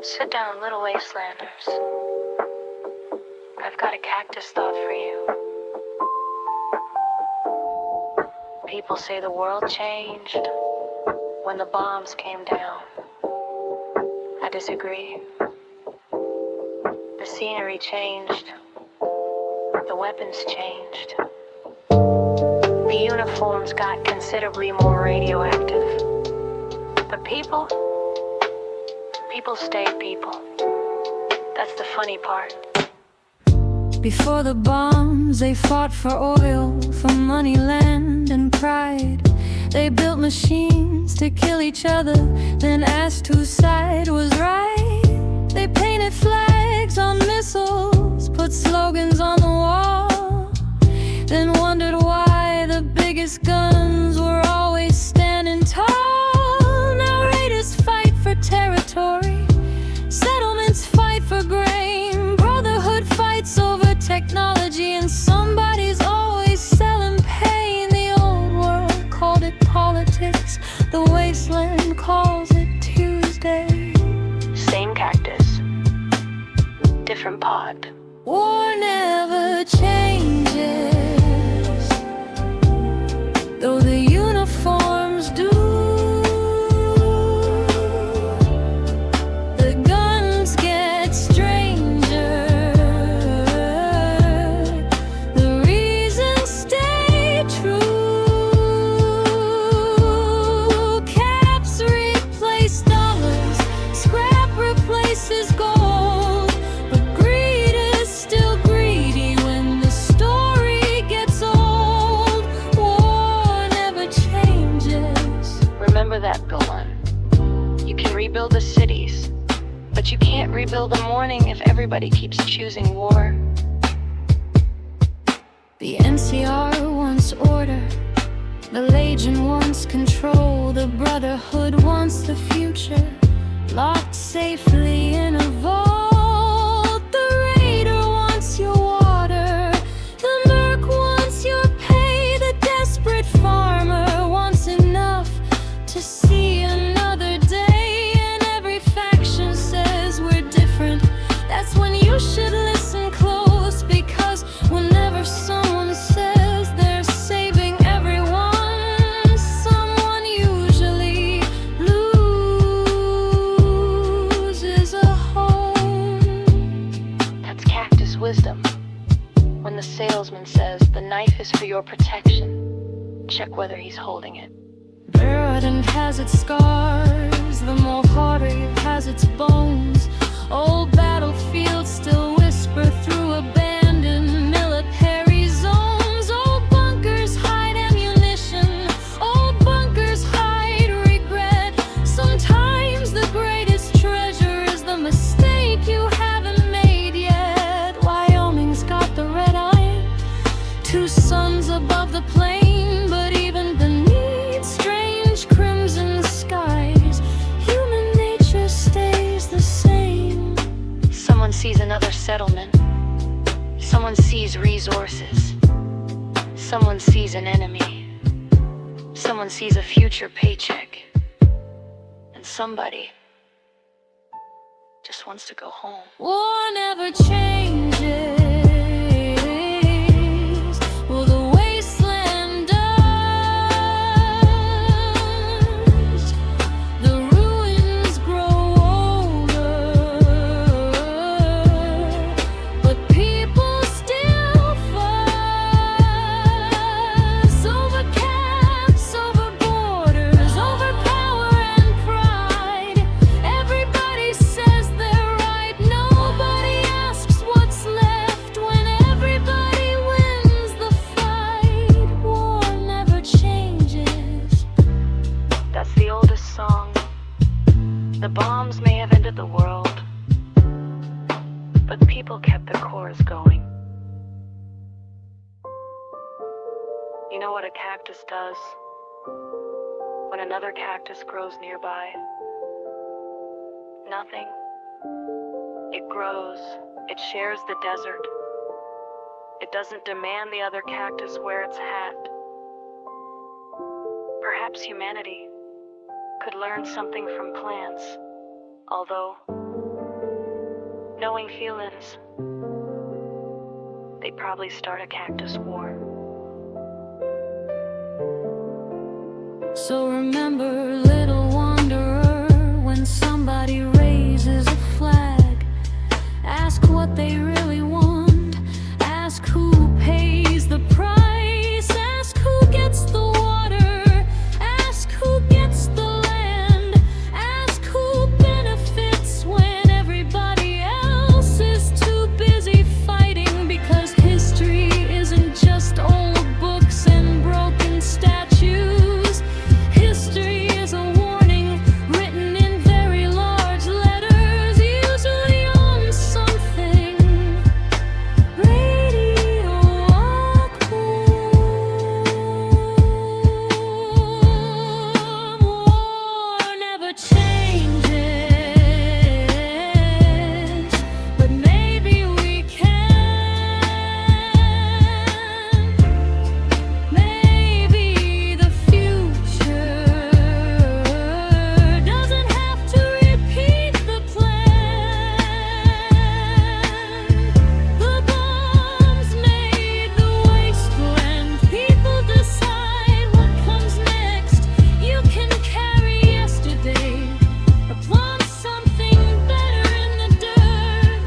Sit down, little Wastelanders. I've got a cactus thought for you. People say the world changed when the bombs came down. I disagree. The scenery changed. The weapons changed. The uniforms got considerably more radioactive. But people stayed people. That's the funny part. Before the bombs, they fought for oil, for money, land, and pride. They built machines to kill each other, then asked whose side was right. They painted flags on missiles, put slogans on the wall, then wondered why the biggest guns were always standing tall. Now raiders fight for territory, settlements fight for grain, brotherhood fights over technology, and somebody's always selling pain. The old world called it politics, the wasteland calls it Tuesday. Same cactus, different pod. War never changes, though the uniforms do. The guns get stranger, the reasons stay true. Caps replace dollars, scrap replaces gold, but greed is still greedy when the story gets old. War never changes. Remember that, Golan. You can rebuild the cities, but you can't rebuild the morning if everybody keeps choosing war. The NCR wants order, the Legion wants control, the Brotherhood wants the future, locked safely in a vault. The Raider wants your water, the Merc wants your pay, the desperate farmer wants enough to see another day, and every faction says we're different. That's when you should listen close, because whenever someone says they're saving everyone, someone usually loses a home. That's cactus wisdom. When the salesman says the knife is for your protection, check whether he's holding it. Burden has its scars, the more heartache has its bones. Old battlefields still whisper through abandoned military zones. Old bunkers hide ammunition, old bunkers hide regret. Sometimes the greatest treasure is the mistake you haven't made yet. Wyoming's got the red iron, two suns above the plain, but even beneath strange crimson skies, human nature stays the same. Someone sees another settlement. Someone sees resources. Someone sees an enemy. Someone sees a future paycheck. And somebody just wants to go home. War never changes. Well, the wasteland does. The ruins grow older, but people still fuss over caps, over borders, over power and pride. Everybody says they're right. Nobody asks what's left when everybody wins the fight. War never changes. That's the oldest song. The bombs may have ended the world, but people kept the chorus going. You know what a cactus does when another cactus grows nearby? Nothing. It grows. It shares the desert. It doesn't demand the other cactus wear its hat. Perhaps humanity could learn something from plants, although knowing feelings, they'd probably start a cactus war. So remember, little wanderer, when somebody raises a flag, ask what they really want, ask who pays the price, ask who gets the water, ask who gets the land, ask who benefits when everybody else is too busy fighting, because history isn't just old books and broken statues. History is a warning written in very large letters, usually on something radioactive. War never changes, but maybe we can. Maybe the future doesn't have to repeat the plan. The bombs made the wasteland. People decide what comes next. You can carry yesterday or plant something better in the dirt.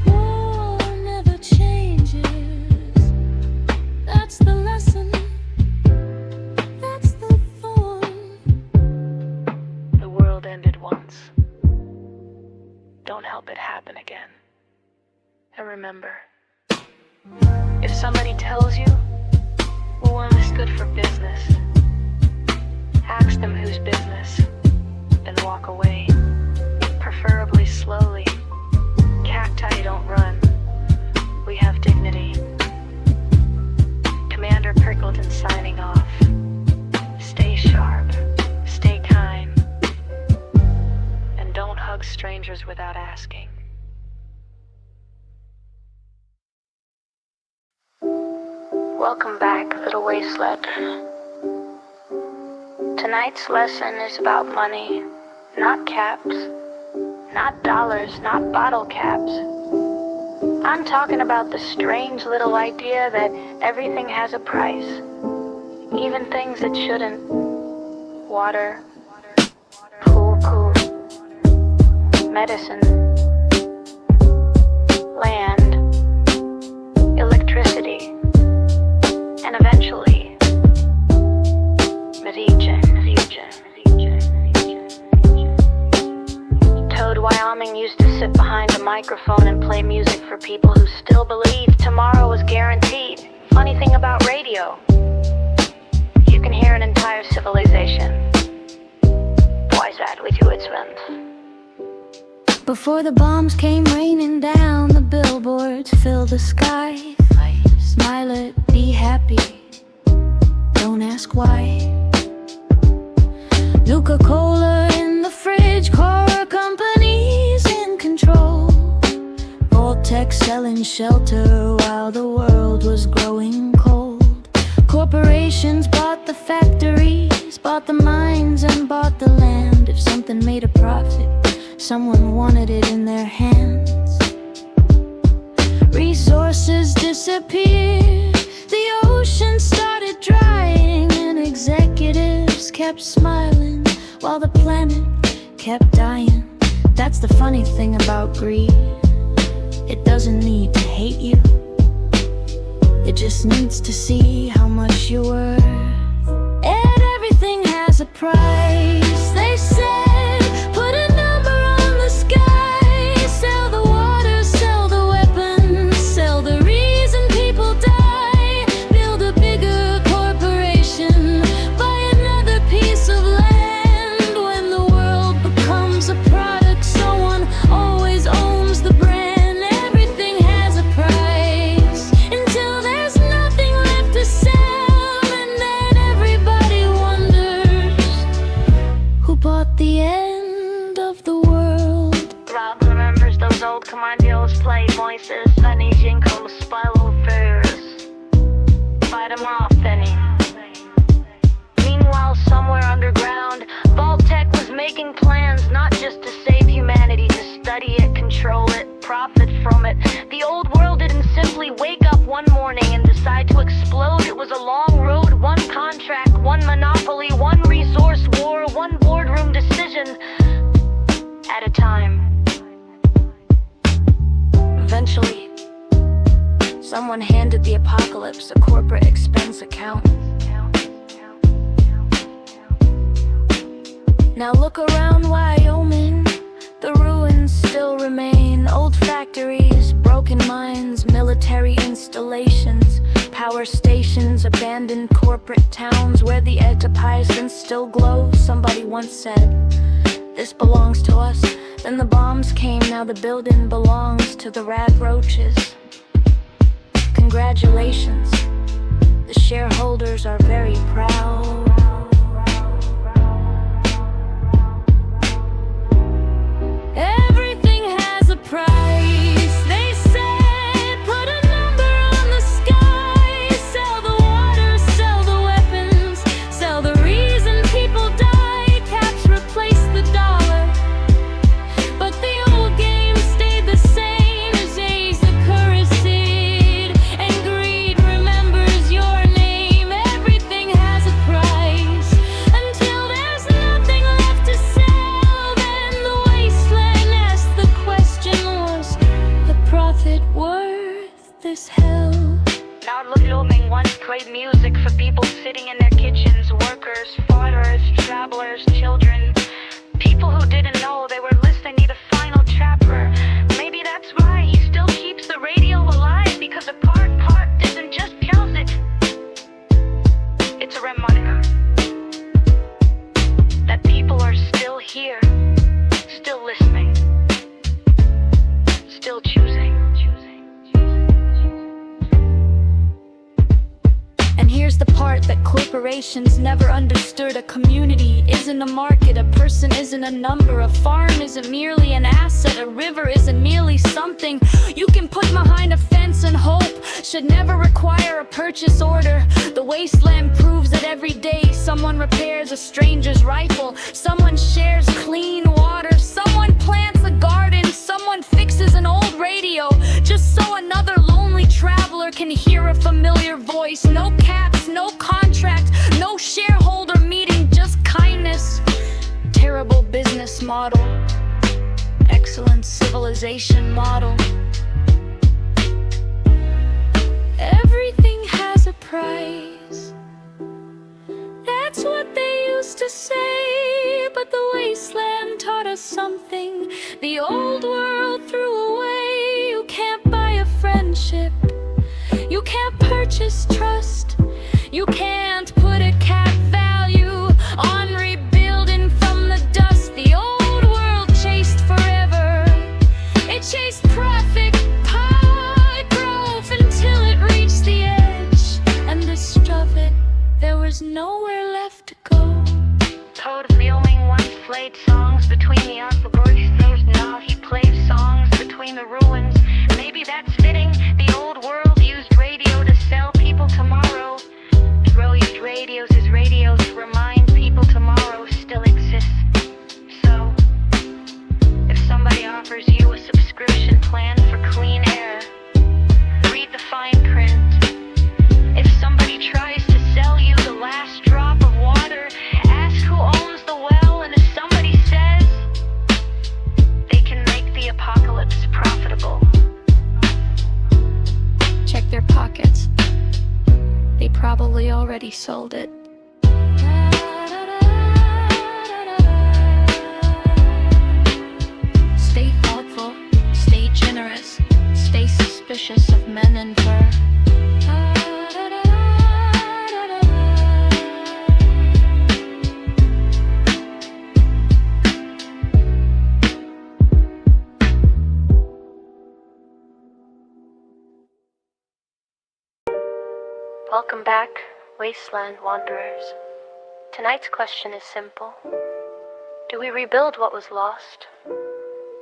War never changes. That's the lesson. That's the thorn. The world ended once. Don't help it happen again. And remember, if somebody tells you we're only good for business, ask them whose business, then walk away, preferably slowly. Cacti don't run. We have dignity. Commander Prickleton signing off. Stay sharp, stay kind, and don't hug strangers without asking. Welcome back, little Wasteland. Tonight's lesson is about money, not caps, not dollars, not bottle caps. I'm talking about the strange little idea that everything has a price, even things that shouldn't. Water, poo-poo, medicine, land, electricity, and eventually, religion. Toad, Wyoming used to sit behind a microphone and play music for people who still believe tomorrow is guaranteed. Funny thing about radio, you can hear an entire civilization. Why's that with you, Wasteland? Before the bombs came raining down, the billboards filled the sky. Smile it, be happy, don't ask why. Nuka-Cola in the fridge, car companies in control. Voltec selling shelter while the world was growing cold. Corporations bought the factories, bought the mines and bought the land. If something made a profit, someone wanted it in their hands. Resources disappeared, the ocean started drying, and executives kept smiling while the planet kept dying. That's the funny thing about greed. It doesn't need to hate you, it just needs to see how much you're worth. And everything has a price, they said. Put a number on the sky. Sell the water, sell the weapons, sell the reason people die. Build a bigger corporation, buy another piece of land. When the world becomes a product, someone always owns the brand. Everything has a price until there's nothing left to sell, and then everybody wonders who bought the end of the world. Rob remembers those old commandos, play voices, funny jingles, spiral fairs. Fight 'em off, Benny. Meanwhile, somewhere underground, Voltec was making plans not just to save humanity, to study it, control it, from it. The old world didn't simply wake up one morning and decide to explode. It was a long road, one contract, one monopoly, one resource war, one boardroom decision at a time. Eventually, someone handed the apocalypse a corporate expense account. Now look around Wyoming, the ruins still remain. Old factories, broken mines, military installations, power stations, abandoned corporate towns where the ectoplasm still glows. Somebody once said, this belongs to us. Then the bombs came, now the building belongs to the rad roaches. Congratulations, the shareholders are very proud. Everything has a price, they said. Put a number on the sky. Sell the water, sell the weapons, sell the reason people die. Caps replace the dollar, but the old game stayed the same. As age the currency, and greed remembers your name. Everything has a price, until there's nothing left to sell. Then the wasteland asked the question, was the profit worth this hell? Now looming once played music for people sitting in their kitchens, workers, fathers, travelers, children, people who didn't know they were listening to the final chapter. Maybe that's why he still keeps the radio alive, because a part isn't just music, it's a reminder that people are still here, still listening, still choosing. And here's the part that corporations never understood. A community isn't a market, a person isn't a number, a farm isn't merely an asset, a river isn't merely something you can put behind a fence and hope should never require a purchase order. The wasteland proves that every day someone repairs a stranger's rifle, someone shares clean water, someone plants a garden, someone fixes an old radio, just so another lonely traveler can hear a familiar voice. No caps, no contract, no shareholder meeting, just kindness. Terrible business model, excellent civilization model. Everything has a price, that's what they used to say. But the wasteland taught us something the old world threw away. You can't buy a friendship, you can't purchase trust, you can't put a cap value on rebuilding from the dust. The old world chased forever, it chased profit, pie growth, until it reached the edge and discovered it. There was nowhere left to go. Toad Feeling once played songs between the aquaboysters. Now he plays songs between the ruins. Maybe that's fitting. The old world used radio to sell people tomorrow. Throw used radios as radios to remind people tomorrow still exists. So, if somebody offers you a subscription plan for clean air, read the fine print. If somebody tries to sell you the last drop of water, ask who owns the well, and if somebody says they can make the apocalypse profitable, check their pockets. They probably already sold it. Stay thoughtful, stay generous, stay suspicious of men in fur. Welcome back, Wasteland Wanderers. Tonight's question is simple. Do we rebuild what was lost,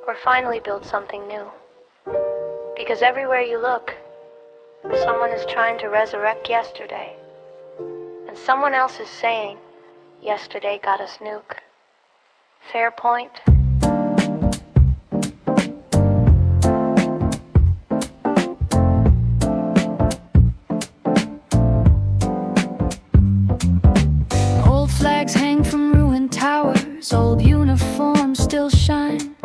or finally build something new? Because everywhere you look, someone is trying to resurrect yesterday, and someone else is saying, yesterday got us nuke. Fair point? Old uniforms still shine.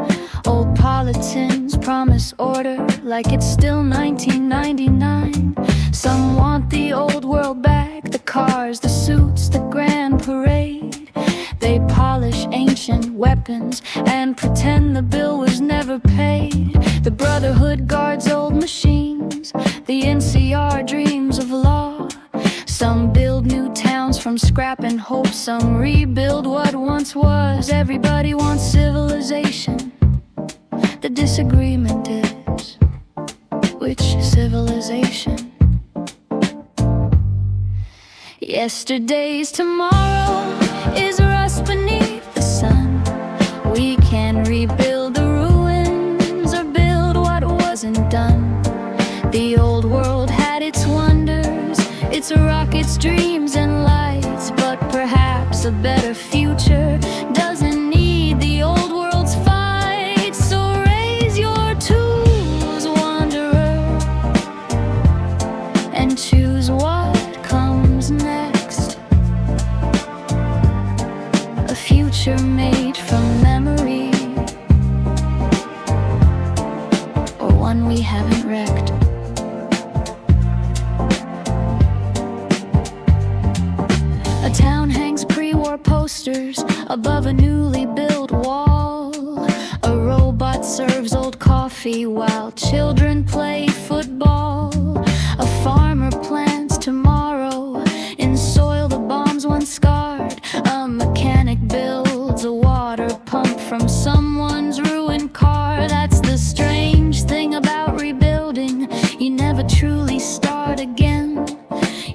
Old politicians promise order like it's still 1999. Some want the old world back, the cars, the suits, the grand parade. They polish ancient weapons and pretend the bill was never paid. The Brotherhood guards old machines, the NCR dreams of law. Some build new towns from scrap and hope, some rebuild what once was. Everybody wants civilization. The disagreement is, which civilization? Yesterday's tomorrow is rust beneath the sun. We can rebuild the ruins or build what wasn't done. The old world had its wonders, its rockets, dreams and lights, but perhaps a better future doesn't need the old world's fight. So raise your tools, wanderer, and choose what comes next. A future made from memory, or one we haven't wrecked. A town hangs pre-war posters above a newly built wall. A robot serves old coffee while children play football. A farmer plants tomorrow in soil the bombs once scarred. A mechanic builds a water pump from someone's ruined car. That's the strange thing about rebuilding. You never truly start again.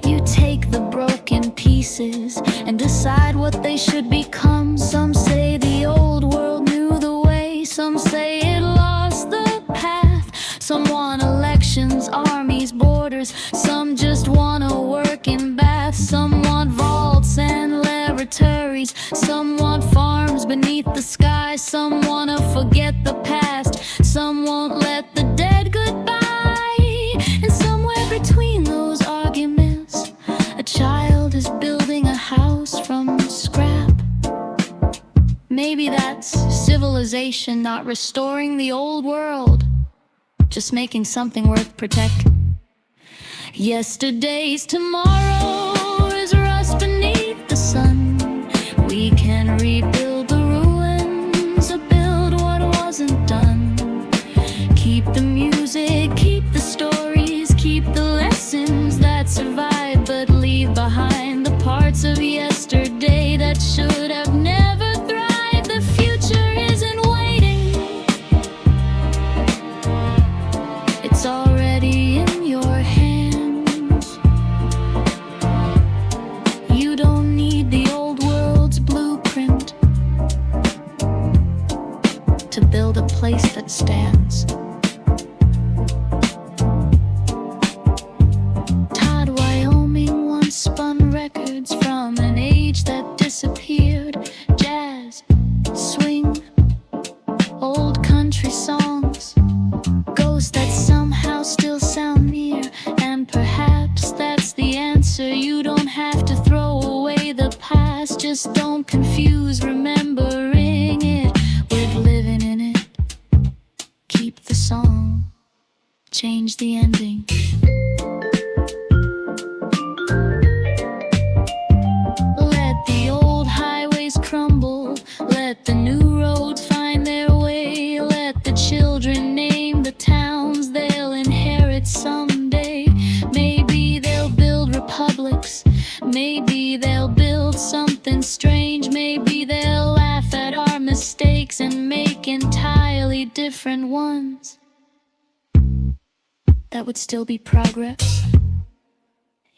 You take the broken pieces and decide what they should become. Some say the old world knew the way, some say it lost the path. Some want elections, armies, borders, some just want to work in baths. Some want vaults and laboratories, some want farms beneath the sky. Some want to forget the past, some won't let the dead goodbye. And somewhere between those arguments, a child is building a house from scrap. Maybe that's civilization, not restoring the old world, just making something worth protecting. Yesterday's tomorrow is rust beneath the sun. We can rebuild the ruins or build what wasn't done. Keep the music, keep the stories, keep the lessons that survive, but leave behind the parts of yesterday that should have never thrived. The future isn't waiting, it's already in your hands. You don't need the old world's blueprint to build a place that stands. Spun records from an age that disappeared. Jazz, swing, old country songs, ghosts that somehow still sound near. And perhaps that's the answer. You don't have to throw away the past, just don't confuse remembering it with living in it. Keep the song, change the ending. Crumble, let the new roads find their way. Let the children name the towns they'll inherit someday. Maybe they'll build republics, maybe they'll build something strange. Maybe they'll laugh at our mistakes and make entirely different ones. That would still be progress.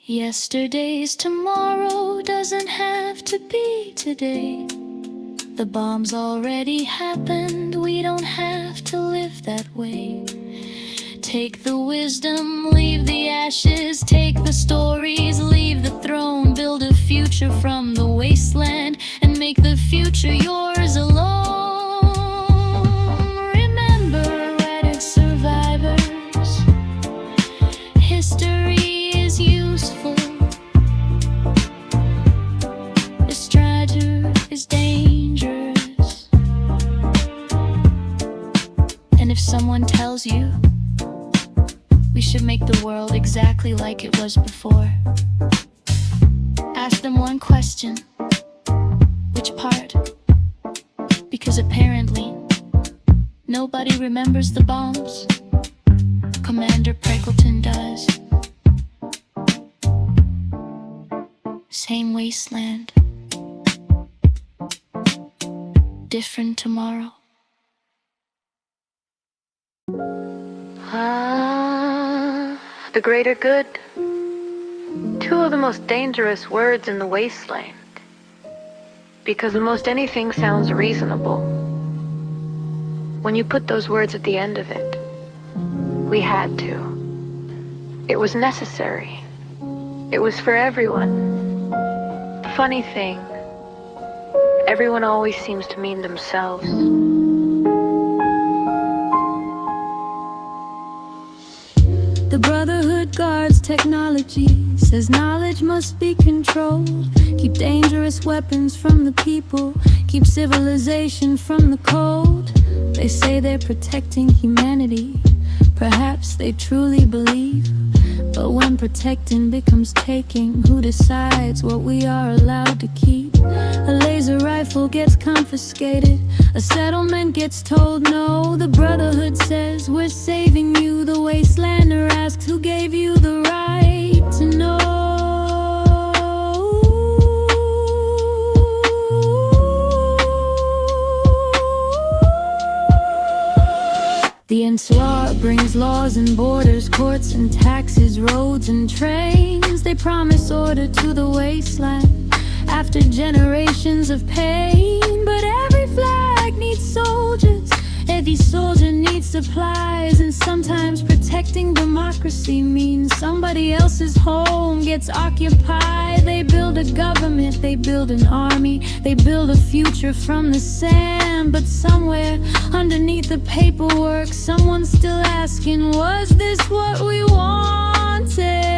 Yesterday's tomorrow doesn't have to be today. The bombs already happened, we don't have to live that way. Take the wisdom, leave the ashes, take the stories, leave the throne. Build a future from the wasteland and make the future yours alone. Remember, we're survivors. History is useful. The strategy is dangerous. tells you we should make the world exactly like it was before. Ask them one question. Which part? Because apparently nobody remembers the bombs. Commander Prickleton does. Same wasteland, different tomorrow. The greater good. Two of the most dangerous words in the wasteland. Because almost anything sounds reasonable when you put those words at the end of it. We had to. It was necessary. It was for everyone. Funny thing, everyone always seems to mean themselves. The Brotherhood guards technology, says knowledge must be controlled. Keep dangerous weapons from the people, keep civilization from the cold. They say they're protecting humanity, perhaps they truly believe. But when protecting becomes taking, who decides what we are allowed to keep? A laser rifle gets confiscated, a settlement gets told no. The Brotherhood says we're saving you. The Wastelander asks who gave you the right to know. The NSWA brings laws and borders, courts and taxes, roads and trains. They promise order to the wasteland after generations of pain. But every flag needs soldiers, every soldier needs supplies. And sometimes protecting democracy means somebody else's home gets occupied. They build a government, they build an army, they build a future from the sand. But somewhere underneath the paperwork, someone's still asking, was this what we wanted?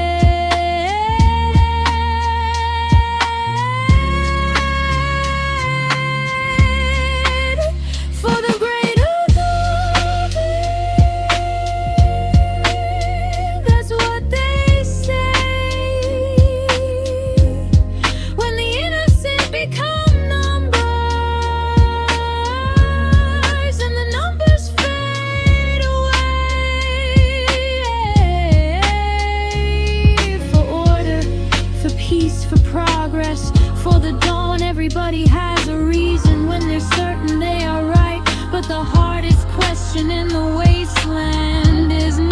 For the dawn, everybody has a reason when they're certain they are right. But the hardest question in the wasteland is knowing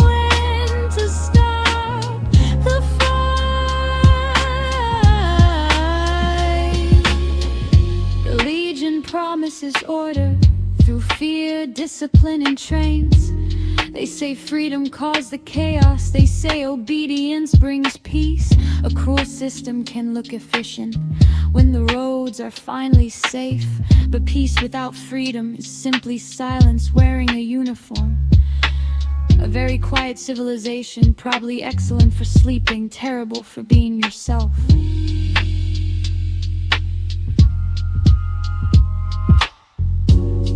when to stop the fight. The Legion promises order through fear, discipline, and trains. They say freedom caused the chaos, they say obedience brings peace. A cruel system can look efficient when the roads are finally safe. But peace without freedom is simply silence wearing a uniform. A very quiet civilization, probably excellent for sleeping, terrible for being yourself.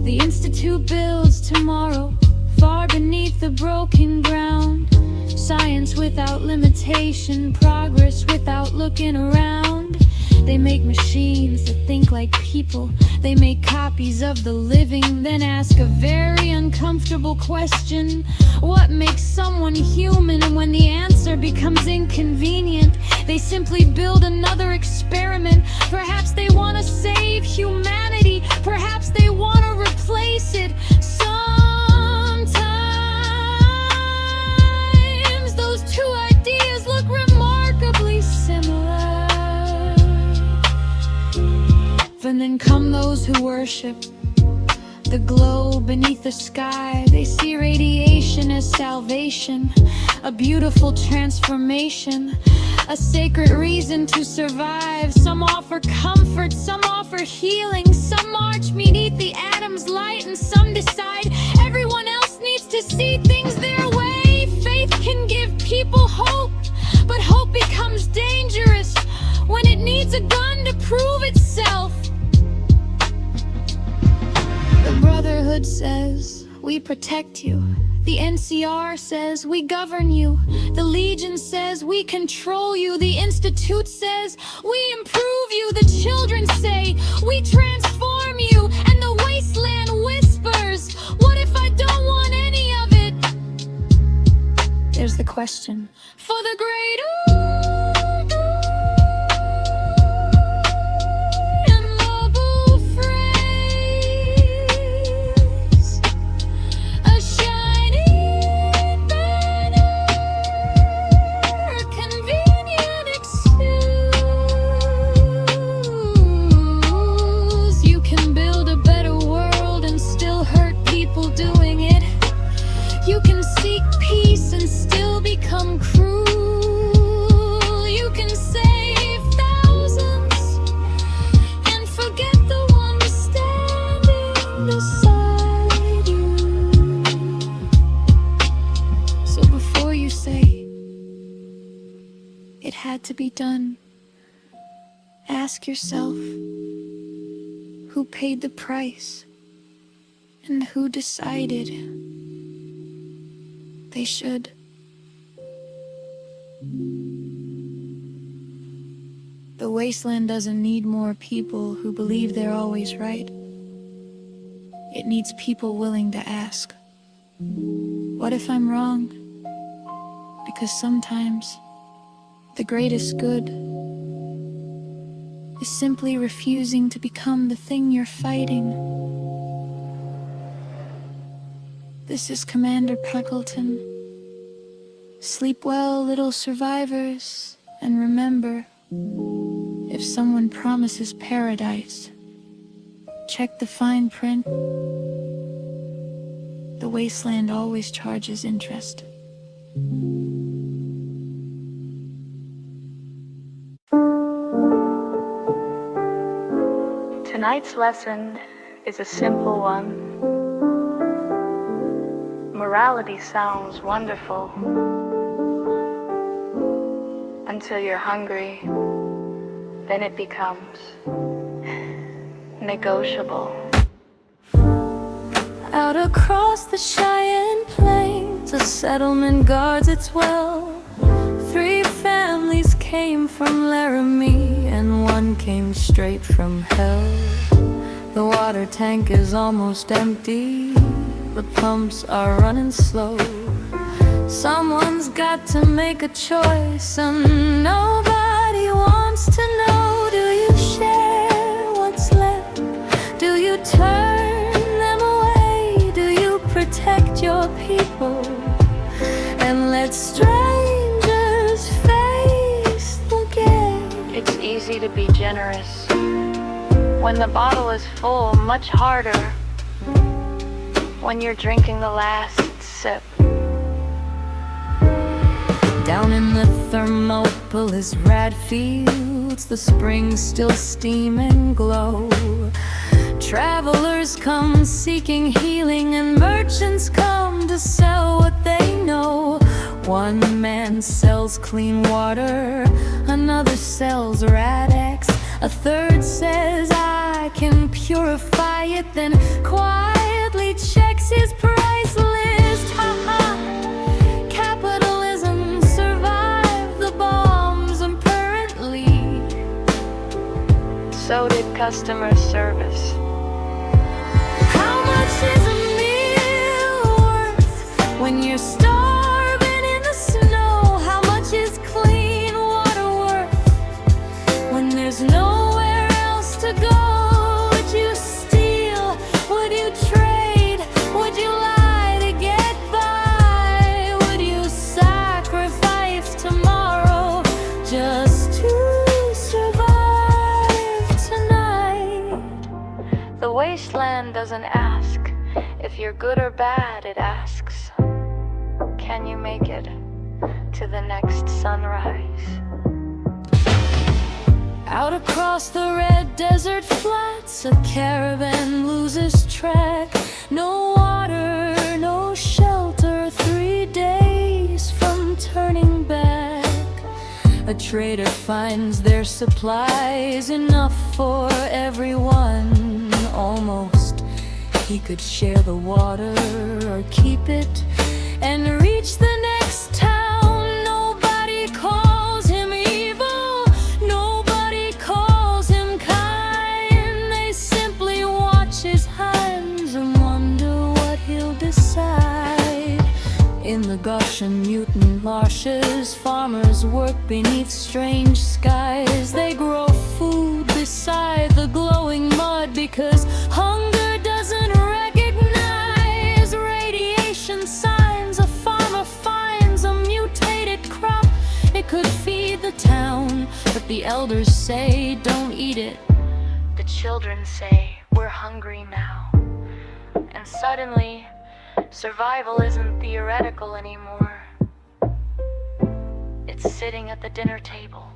The Institute builds tomorrow, far beneath the broken ground. Science without limitation, progress without looking around. They make machines that think like people. They make copies of the living, then ask a very uncomfortable question. What makes someone human? And when the answer becomes inconvenient, they simply build another experiment. Perhaps they want to save humanity, perhaps they want to replace it. Sometimes those two ideas look remarkably similar. And then come those who worship the glow beneath the sky. They see radiation as salvation, a beautiful transformation, a sacred reason to survive. Some offer comfort, some offer healing, some march beneath the atom's light, and some decide everyone else needs to see things their way. Faith can give people hope, but hope becomes dangerous when it needs a gun to prove itself. The Brotherhood says we protect you. The NCR says we govern you. The Legion says we control you. The Institute says we improve you. The children say we transform you. And the Wasteland whispers, what if I don't want any of it? There's the question. For the greater to be done. Ask yourself, who paid the price and who decided they should. The Wasteland doesn't need more people who believe they're always right. It needs people willing to ask, what if I'm wrong? Because sometimes the greatest good is simply refusing to become the thing you're fighting. This is Commander Prickleton. Sleep well, little survivors, and remember, if someone promises paradise, check the fine print. The Wasteland always charges interest. Tonight's lesson is a simple one. Morality sounds wonderful until you're hungry, then it becomes negotiable. Out across the Cheyenne Plains, a settlement guards its well. 3 families came from Laramie, and 1 came straight from hell. The water tank is almost empty, the pumps are running slow. Someone's got to make a choice, and nobody wants to know. Do you share what's left? Do you turn them away? Do you protect your people and let strangers face the gate? It's easy to be generous when the bottle is full, much harder when you're drinking the last sip. Down in the Thermopolis rad fields, the springs still steam and glow. Travelers come seeking healing, and merchants come to sell what they know. 1 man sells clean water, another sells Rad-X, a third says I can purify it, then quietly checks his price list. Ha ha! Capitalism survived the bombs, apparently. So did customer service. How much is a meal worth when you're starving in the snow? How much is clean water worth when there's nowhere else to go? Would you steal? Would you trade? Would you lie to get by? Would you sacrifice tomorrow just to survive tonight? The Wasteland doesn't ask if you're good or bad, it asks, can you make it to the next sunrise? Out across the red desert flats, a caravan loses track. No water, no shelter, 3 days from turning back. A trader finds their supplies enough for everyone, almost. he could share the water or keep it and reach the next town. Nobody calls him evil, nobody calls him kind. They simply watch his hands and wonder what he'll decide. In the Gaussian mutant marshes, farmers work beneath strange skies. They grow food beside the glowing mud because hunger doesn't recognize radiation signs. A farmer finds a mutated crop. It could feed the town, but the elders say don't eat it. The children say, we're hungry now. And suddenly, survival isn't theoretical anymore. It's sitting at the dinner table.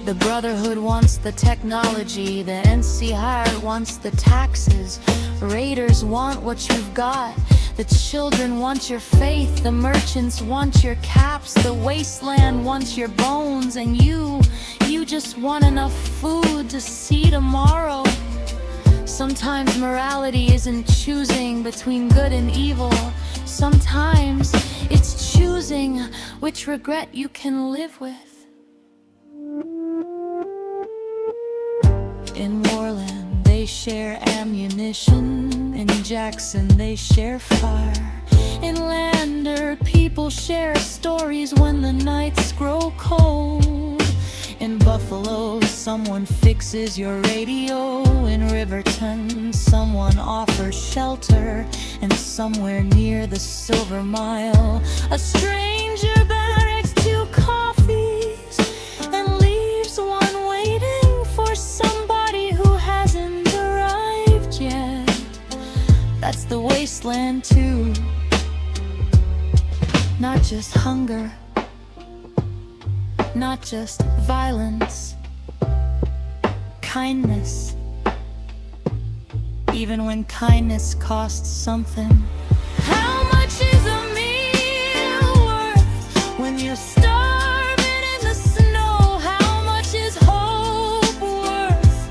The Brotherhood wants the technology, the NC Hired wants the taxes. Raiders want what you've got, the children want your faith, the merchants want your caps, the Wasteland wants your bones, and you just want enough food to see tomorrow. Sometimes morality isn't choosing between good and evil. Sometimes it's choosing which regret you can live with. In Warland, they share ammunition. In Jackson, they share fire. In Lander, people share stories when the nights grow cold. In Buffalo, someone fixes your radio. In Riverton, someone offers shelter. And somewhere near the Silver Mile, a stranger barracks 2 coffees and leaves one waiting for somebody who hasn't arrived yet. That's the Wasteland too. Not just hunger, not just violence, kindness. Even when kindness costs something. How much is a meal worth when you're starving in the snow? How much is hope worth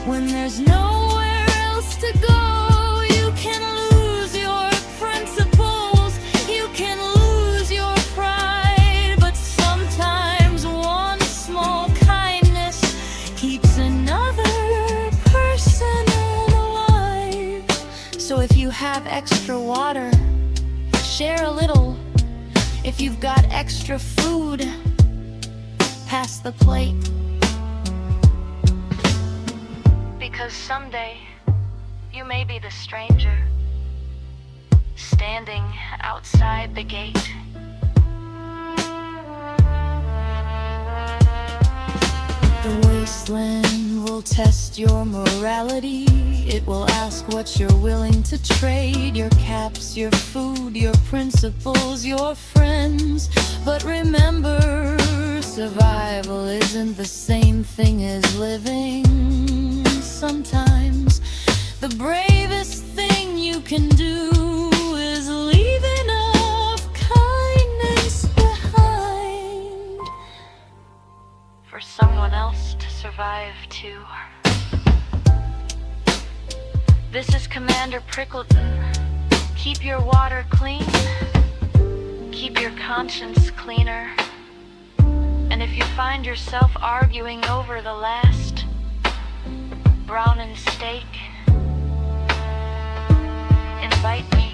when there's nowhere else to go? You can lose your principles, you can lose your pride, but sometimes one small kindness keeps another person alive. So if you have extra water, share a little. If you've got extra food, pass the plate. Because someday, you may be the stranger, standing outside the gate. The Wasteland will test your morality. It will ask what you're willing to trade. Your caps, your food, your principles, your friends. But remember, survival isn't the same thing as living. Sometimes the bravest thing you can do is leave enough kindness behind For someone else to survive too. This is Commander Prickleton. Keep your water clean. Keep your conscience cleaner. And if you find yourself arguing over the last brown and steak, invite me.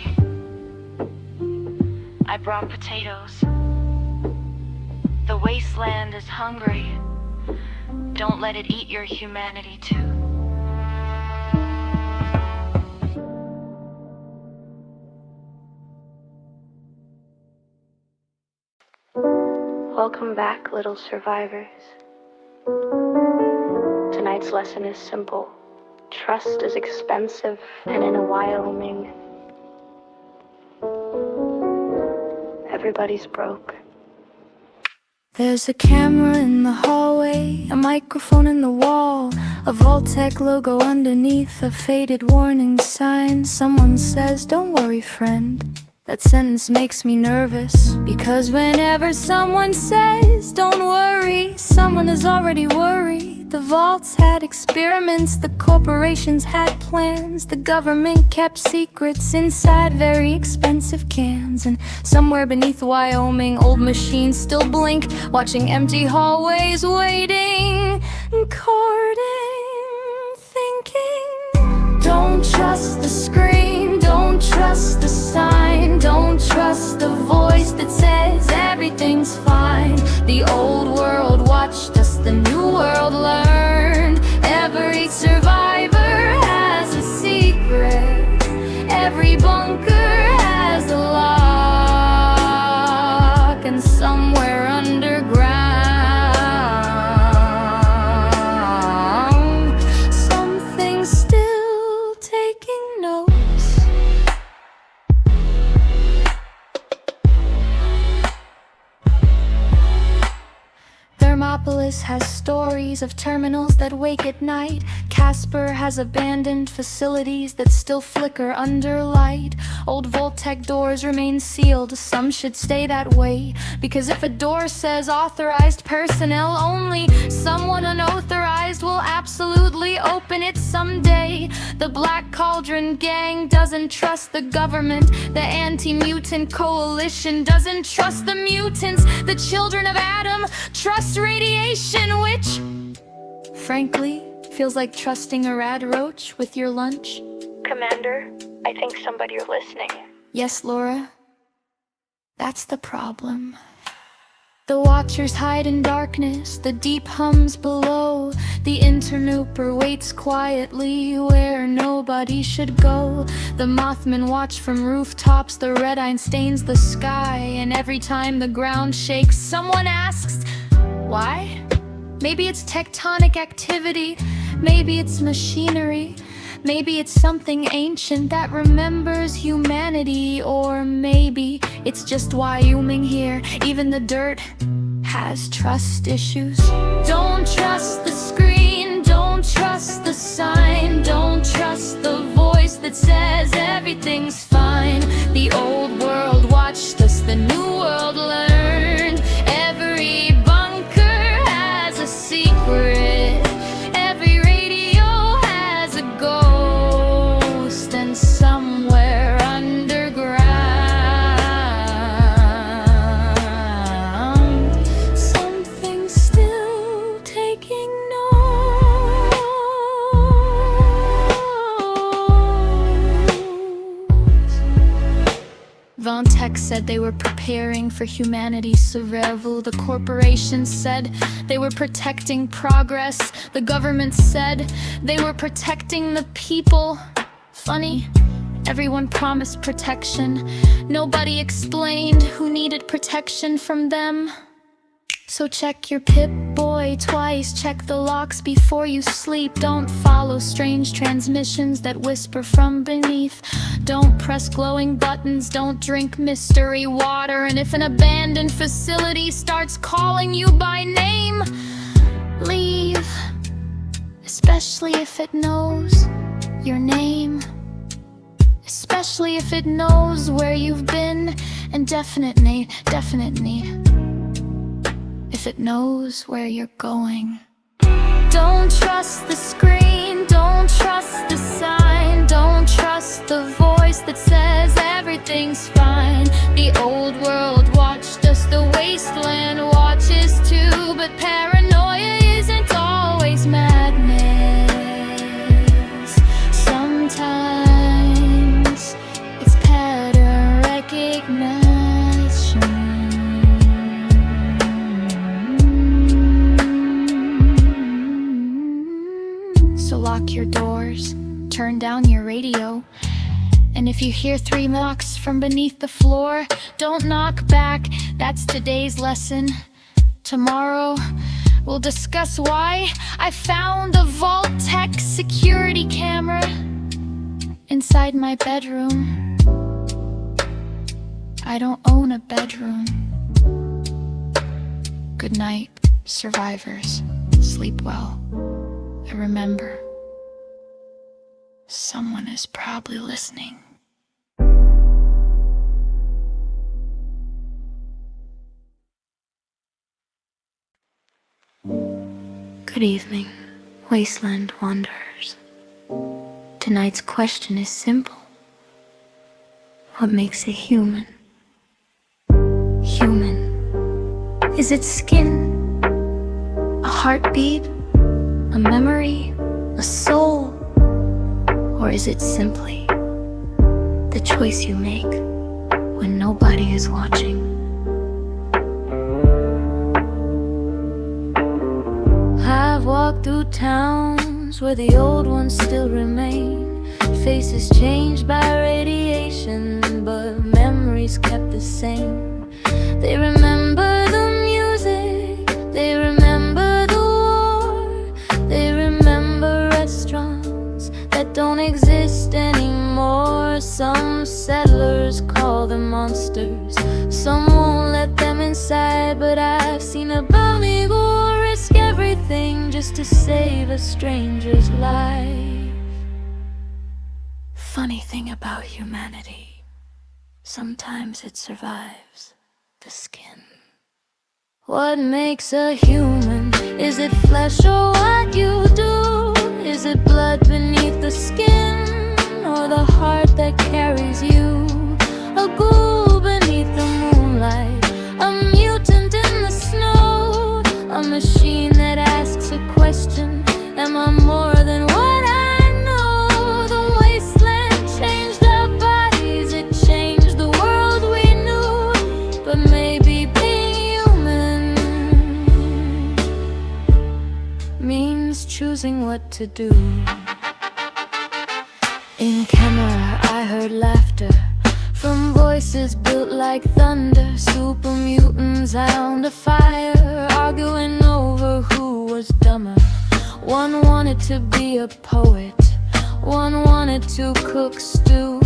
I brought potatoes. The Wasteland is hungry. Don't let it eat your humanity too. Welcome back, little survivors. Tonight's lesson is simple. Trust is expensive, and in a Wyoming, everybody's broke. There's a camera in the hallway, a microphone in the wall, a Vault-Tec logo underneath a faded warning sign. Someone says, "Don't worry, friend." That sentence makes me nervous, because whenever someone says, "Don't worry," someone is already worried. The vaults had experiments, the corporations had plans. The government kept secrets inside very expensive cans. And somewhere beneath Wyoming, old machines still blink, watching empty hallways waiting, courting, thinking. Don't trust the screen, don't trust the sign, don't trust the voice that says everything's fine. The old world watched us, the new world learned. Every survivor has a secret, every bunker has a lock, and somewhere underground, something's still taking notes. Thermopolis has stories of terminals that wake at night. Casper has abandoned facilities that still flicker under light. Old Voltec doors remain sealed, some should stay that way. Because if a door says authorized personnel only, someone unauthorized will absolutely open it someday. The Black Cauldron Gang doesn't trust the government. The Anti-Mutant Coalition doesn't trust the mutants. The Children of Adam trust radiation, which, frankly, feels like trusting a rad roach with your lunch. Commander, I think somebody's listening. Yes, Laura. That's the problem. The Watchers hide in darkness, the deep hums below. The interlooper waits quietly where nobody should go. The Mothmen watch from rooftops, the red eye stains the sky. And every time the ground shakes, someone asks, why? Maybe it's tectonic activity, maybe it's machinery, maybe it's something ancient that remembers humanity, or maybe it's just Wyoming here. Even the dirt has trust issues. Don't trust the screen, don't trust the sign, don't trust the voice that says everything's fine. The old world watched us, the new world learned. Every bunker has a secret, every radio has a ghost, and somewhere underground, something's still taking notes. Vontech said they were preparing for humanity's survival. The corporations said they were protecting progress. The government said they were protecting the people. Funny, everyone promised protection. Nobody explained who needed protection from them. So check your Pip-Boy twice, check the locks before you sleep. Don't follow strange transmissions that whisper from beneath. Don't press glowing buttons, don't drink mystery water. And if an abandoned facility starts calling you by name, leave. Especially if it knows your name. Especially if it knows where you've been. And definitely, if it knows where you're going. Don't trust the screen, don't trust the sign, don't trust the voice that says everything's fine. The old world watched us, the Wasteland watches too. But paranoia isn't always madness. Sometimes it's pattern recognition. So lock your doors, turn down your radio, and if you hear 3 knocks from beneath the floor, don't knock back. That's today's lesson. Tomorrow, we'll discuss why I found a Vault-Tec security camera inside my bedroom. I don't own a bedroom. Good night, survivors. Sleep well. And remember, someone is probably listening. Good Good evening, Wasteland wanderers. Tonight's question is simple. What makes a human? Human. Is it skin? A heartbeat? A memory? A soul? Or is it simply the choice you make when nobody is watching? I've walked through towns where the old ones still remain. Faces changed by radiation, but memories kept the same. They remember the music, they remember the war, they remember restaurants that don't exist anymore. Some settlers call them monsters, some won't let them inside, but I've seen a Bamigo risk everything just to save a stranger's life. Funny thing about humanity, sometimes it survives the skin. What makes a human? Is it flesh or what you do? Is it blood beneath the skin, or the heart that carries you? A ghoul beneath the moonlight, a mutant in the snow, a machine that asks a question. Am I more than what I know? The wasteland changed our bodies, it changed the world we knew. But maybe being human means choosing what to do. In camera I heard laughter from voices built like thunder. Super mutants out a fire, arguing over who was dumber. One wanted to be a poet, one wanted to cook stew,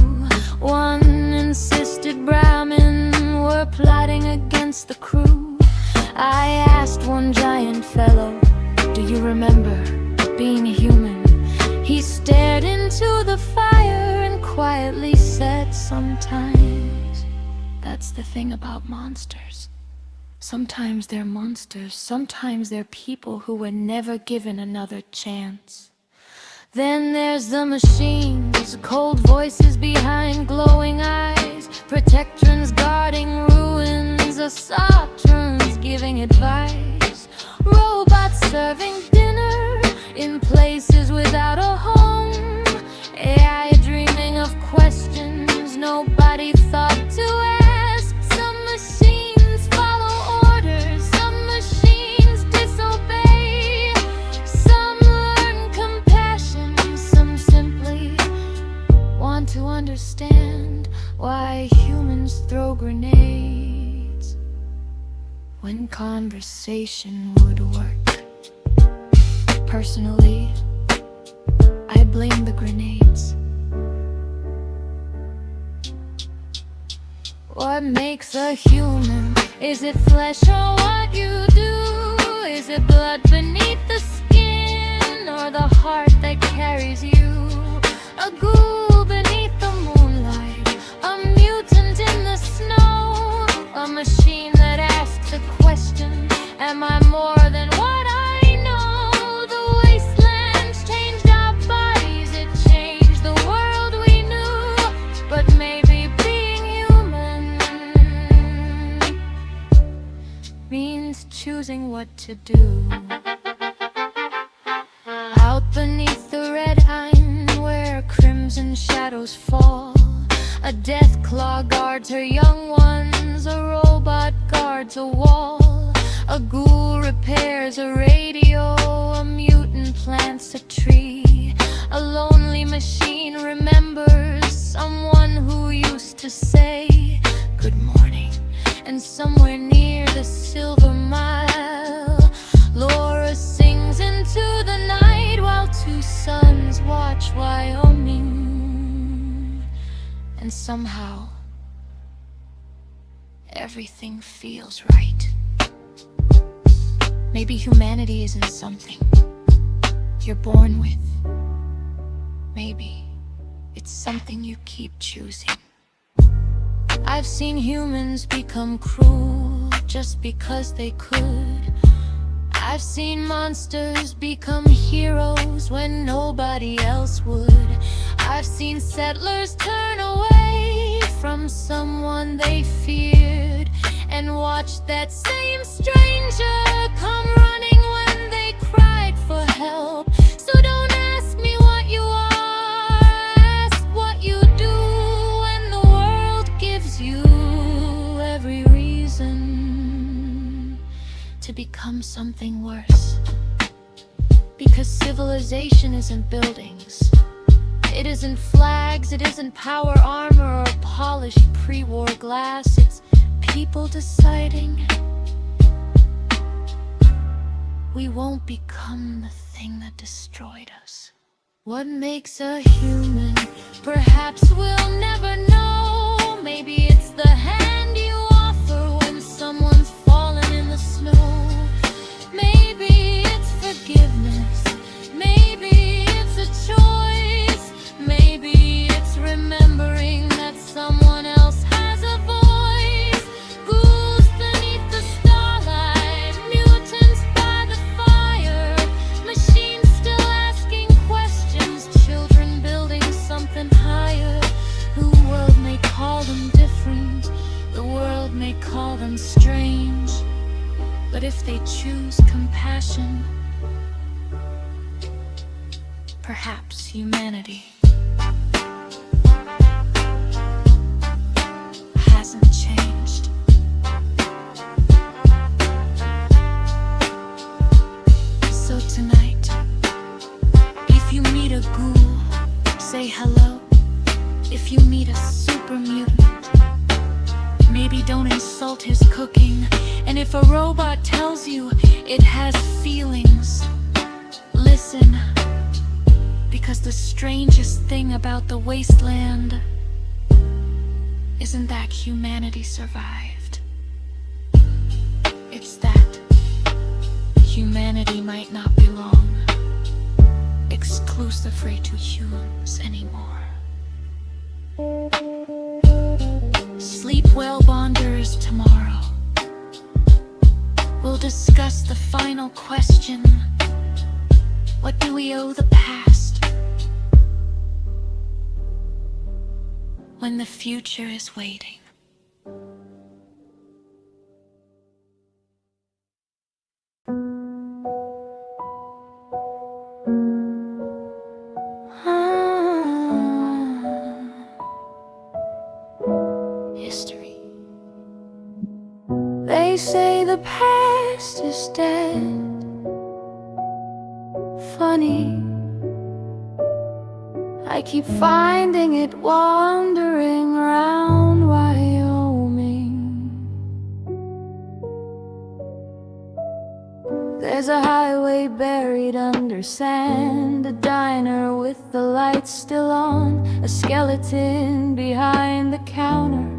one insisted Brahmin were plotting against the crew. I asked one giant fellow, do you remember being human? He stared into the fire and quietly said, sometimes. That's the thing about monsters. Sometimes they're monsters, sometimes they're people who were never given another chance. Then there's the machines, cold voices behind glowing eyes, protectrons guarding ruins, assaultrons giving advice, robots serving dinner in places without a home, AI dreaming of questions nobody thought to ask. Some machines follow orders, some machines disobey, some learn compassion, some simply want to understand why humans throw grenades when conversation would work. Personally, I blame the grenades. What makes a human? Is it flesh or what you do? Is it blood beneath the skin, or the heart that carries you? A ghoul beneath the moonlight, a mutant in the snow, a machine that asks a question. Am I more than what I know? The wastelands changed our bodies, it changed the world we knew. But maybe being human means choosing what to do. Out beneath the red hind, where crimson shadows fall, a death claw guards her young ones, a robot guards a wall. A ghoul repairs a radio, a mutant plants a tree. A lonely machine remembers someone who used to say good morning. And somewhere near the Silver Mile, Laura sings into the night while two suns watch Wyoming. And somehow everything feels right. Maybe humanity isn't something you're born with. Maybe it's something you keep choosing. I've seen humans become cruel just because they could. I've seen monsters become heroes when nobody else would. I've seen settlers turn away from someone they feared, and watched that same stranger come running when they cried for help. So don't ask me what you are, ask what you do when the world gives you every reason to become something worse. Because civilization isn't buildings, it isn't flags, it isn't power armor or polished pre-war glass. It's people deciding we won't become the thing that destroyed us. What makes a human? Perhaps we'll never know. Maybe it's the hand you offer when someone's fallen in the snow. Maybe it's forgiveness. Maybe it's a choice. Maybe it's remembering that someone else has a voice. Ghouls beneath the starlight, mutants by the fire, machines still asking questions, children building something higher. The world may call them different, the world may call them strange, but if they choose compassion, perhaps humanity hasn't changed. So tonight, if you meet a ghoul, say hello. If you meet a super mutant, maybe don't insult his cooking. And if a robot tells you it has feelings, listen. Because the strangest thing about the Wasteland isn't that humanity survived. It's that humanity might not belong exclusively to humans anymore. Sleep well, Bonders. Tomorrow we'll discuss the final question. What do we owe the past when the future is waiting? History. They say the past is dead. Funny, I keep finding it wandering around Wyoming. There's a highway buried under sand, a diner with the lights still on, a skeleton behind the counter,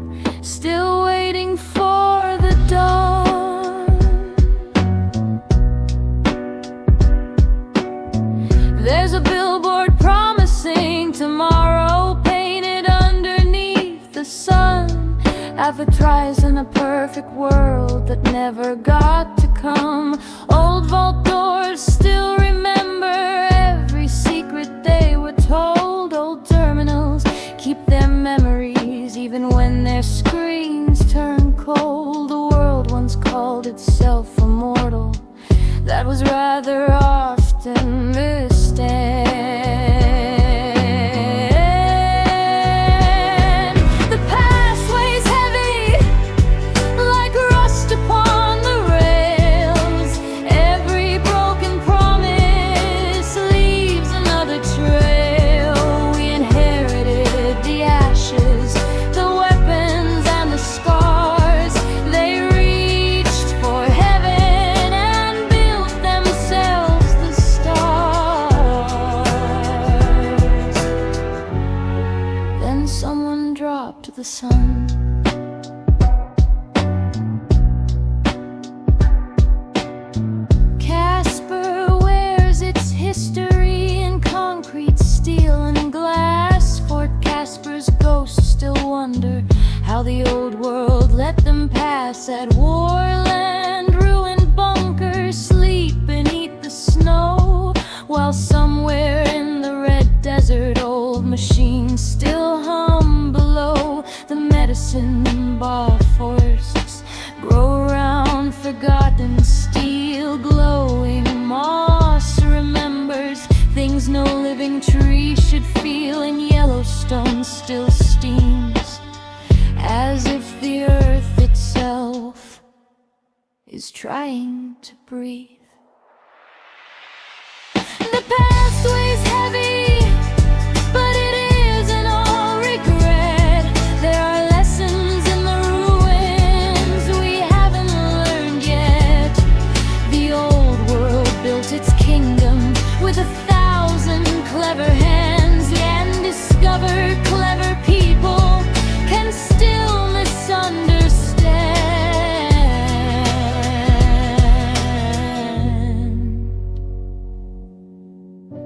still waiting for the dawn. There's a billboard promising tomorrow, painted underneath the sun, advertising a perfect world that never got to come. Old vault doors still remember every secret they were told. Old terminals keep their memories even when their screens turn cold. The world once called itself immortal, that was rather often mistaken. The past weighs heavy like rust upon the rails. Every broken promise leaves another trail. We inherited the ashes, the weapons and the scars. They reached for heaven and built themselves the stars. Then someone dropped the sun. Casper wears its history in concrete, steel and glass. Fort Casper's ghosts still wonder how the old world let them pass. At Warland, ruined bunkers sleep while somewhere in the red desert old machines still hum below. The medicine ball forests grow around forgotten steel. Glowing moss remembers things no living tree should feel, and Yellowstone still steams as if the earth itself is trying to breathe. The past weighs heavy, but it isn't all regret. There are lessons in the ruins we haven't learned yet. The old world built its kingdom with 1,000 clever hands, and discovered clever people can still misunderstand.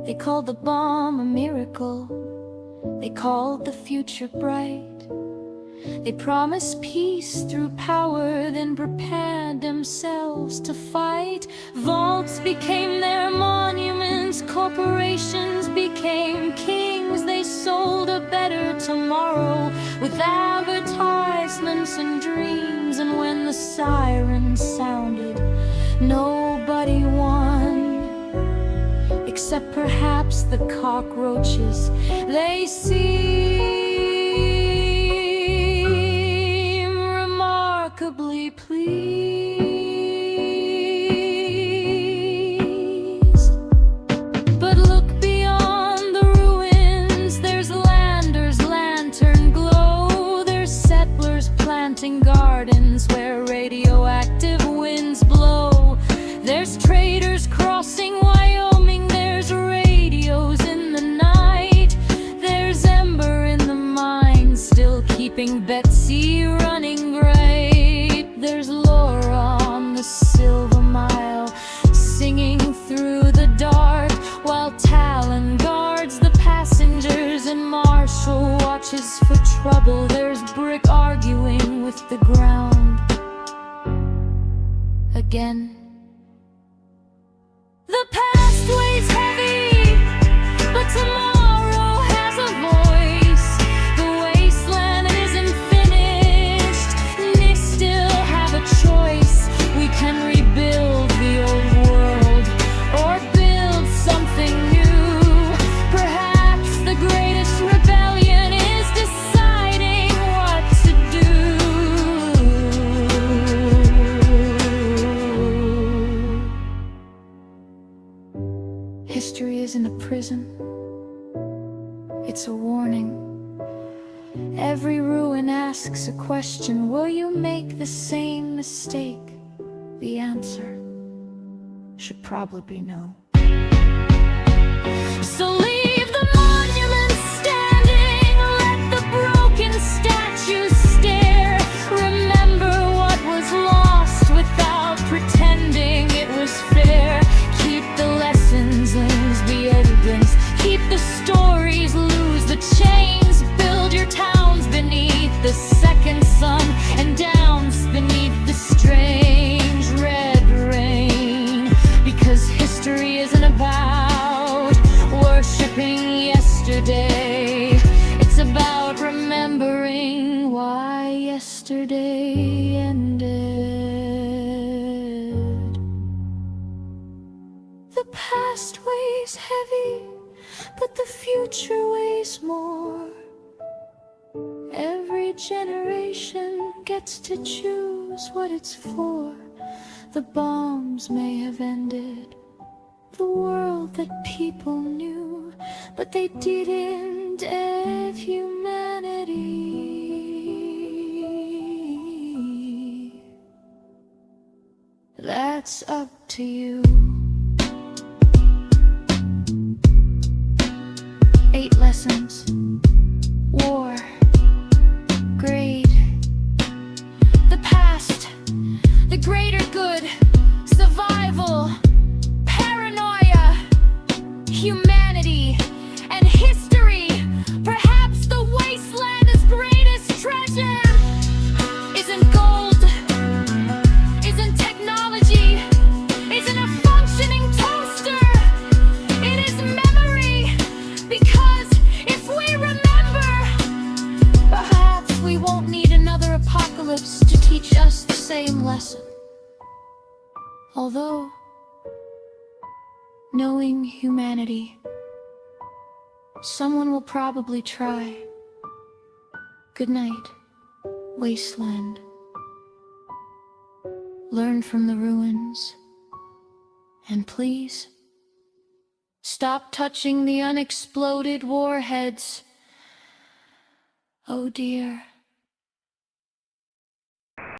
They called the bomb a miracle. They called the future bright. They promised peace through power, then prepared themselves to fight. Vaults became their monuments, corporations became kings. They sold a better tomorrow with advertisements and dreams. And when the sirens sounded, nobody won, except perhaps the cockroaches. They seem remarkably pleased. But look beyond the ruins. There's landers' lantern glow. There's settlers planting gardens where radioactive winds blow. There's traders crossing Wyoming. There's radios in the night. There's ember in the mine, still keeping Betsy running great. There's Laura on the Silver Mile, singing through the dark, while Talon guards the passengers and Marshall watches for trouble. There's Brick arguing with the ground again. The past weighs heavy, but tomorrow has a voice. The wasteland isn't finished, and they still have a choice. We can rebuild the old world, or build something new. Perhaps the greatest rebellion is deciding what to do. History isn't a prison, it's a warning. Every ruin asks a question: will you make the same mistake? The answer should probably be no. So leave the monuments standing, let the broken statues stare. Remember what was lost without pretending it was fair. Keep the lessons, lose the evidence. Keep the stories, lose the chains. Build your towns beneath the second sun, and downs beneath the strange red rain. Because history isn't about worshipping yesterday. It's about remembering why yesterday ended. The past weighs heavy, but the future weighs more. Every generation gets to choose what it's for. The bombs may have ended the world that people knew, but they didn't end humanity. That's up to you. 8 lessons. War. Grade. The past. The greater good. Survival. Paranoia. Humanity. And history. Perhaps the wasteland's greatest treasure isn't gold, isn't technology, isn't a functioning toaster. It is lesson. Although, knowing humanity, someone will probably try. Good night, Wasteland. Learn from the ruins. And please, stop touching the unexploded warheads. Oh dear.